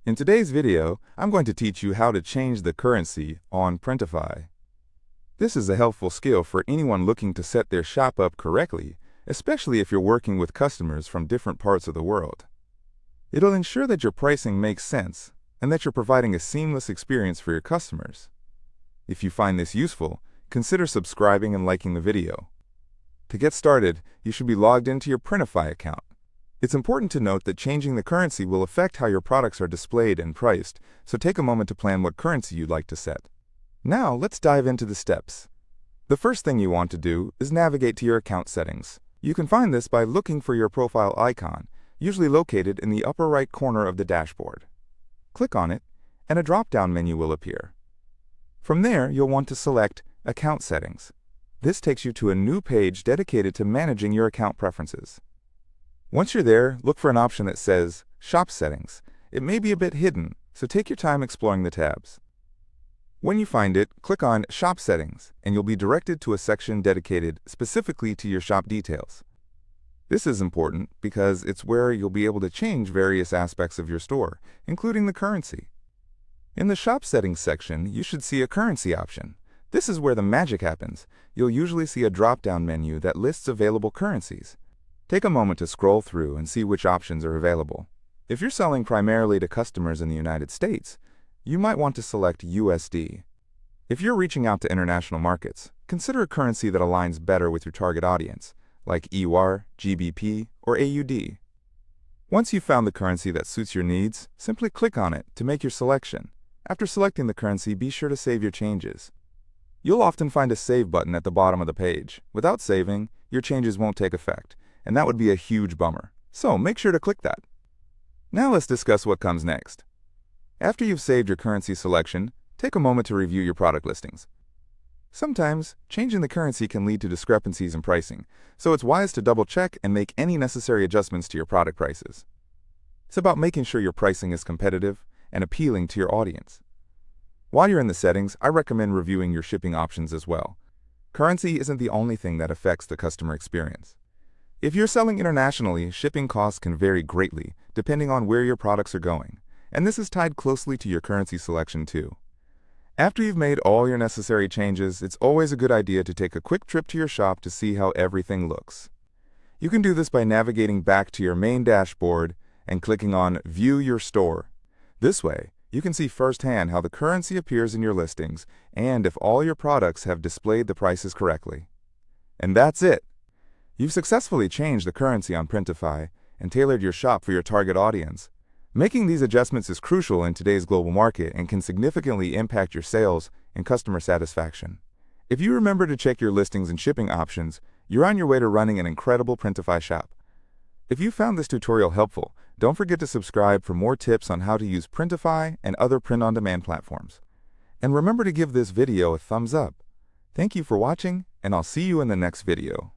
In today's video, I'm going to teach you how to change the currency on Printify. This is a helpful skill for anyone looking to set their shop up correctly, especially if you're working with customers from different parts of the world. It'll ensure that your pricing makes sense and that you're providing a seamless experience for your customers. If you find this useful, consider subscribing and liking the video. To get started, you should be logged into your Printify account. It's important to note that changing the currency will affect how your products are displayed and priced, so take a moment to plan what currency you'd like to set. Now, let's dive into the steps. The first thing you want to do is navigate to your account settings. You can find this by looking for your profile icon, usually located in the upper right corner of the dashboard. Click on it, and a drop-down menu will appear. From there, you'll want to select Account Settings. This takes you to a new page dedicated to managing your account preferences. Once you're there, look for an option that says Shop Settings. It may be a bit hidden, so take your time exploring the tabs. When you find it, click on Shop Settings, and you'll be directed to a section dedicated specifically to your shop details. This is important because it's where you'll be able to change various aspects of your store, including the currency. In the Shop Settings section, you should see a currency option. This is where the magic happens. You'll usually see a drop-down menu that lists available currencies. Take a moment to scroll through and see which options are available. If you're selling primarily to customers in the United States, you might want to select USD. If you're reaching out to international markets, consider a currency that aligns better with your target audience, like EUR, GBP, or AUD. Once you've found the currency that suits your needs, simply click on it to make your selection. After selecting the currency, be sure to save your changes. You'll often find a Save button at the bottom of the page. Without saving, your changes won't take effect, and that would be a huge bummer. So make sure to click that. Now let's discuss what comes next. After you've saved your currency selection, take a moment to review your product listings. Sometimes, changing the currency can lead to discrepancies in pricing, so it's wise to double-check and make any necessary adjustments to your product prices. It's about making sure your pricing is competitive and appealing to your audience. While you're in the settings, I recommend reviewing your shipping options as well. Currency isn't the only thing that affects the customer experience. If you're selling internationally, shipping costs can vary greatly depending on where your products are going, and this is tied closely to your currency selection too. After you've made all your necessary changes, it's always a good idea to take a quick trip to your shop to see how everything looks. You can do this by navigating back to your main dashboard and clicking on View Your Store. This way, you can see firsthand how the currency appears in your listings and if all your products have displayed the prices correctly. And that's it! You've successfully changed the currency on Printify and tailored your shop for your target audience. Making these adjustments is crucial in today's global market and can significantly impact your sales and customer satisfaction. If you remember to check your listings and shipping options, you're on your way to running an incredible Printify shop. If you found this tutorial helpful, don't forget to subscribe for more tips on how to use Printify and other print-on-demand platforms. And remember to give this video a thumbs up. Thank you for watching, and I'll see you in the next video.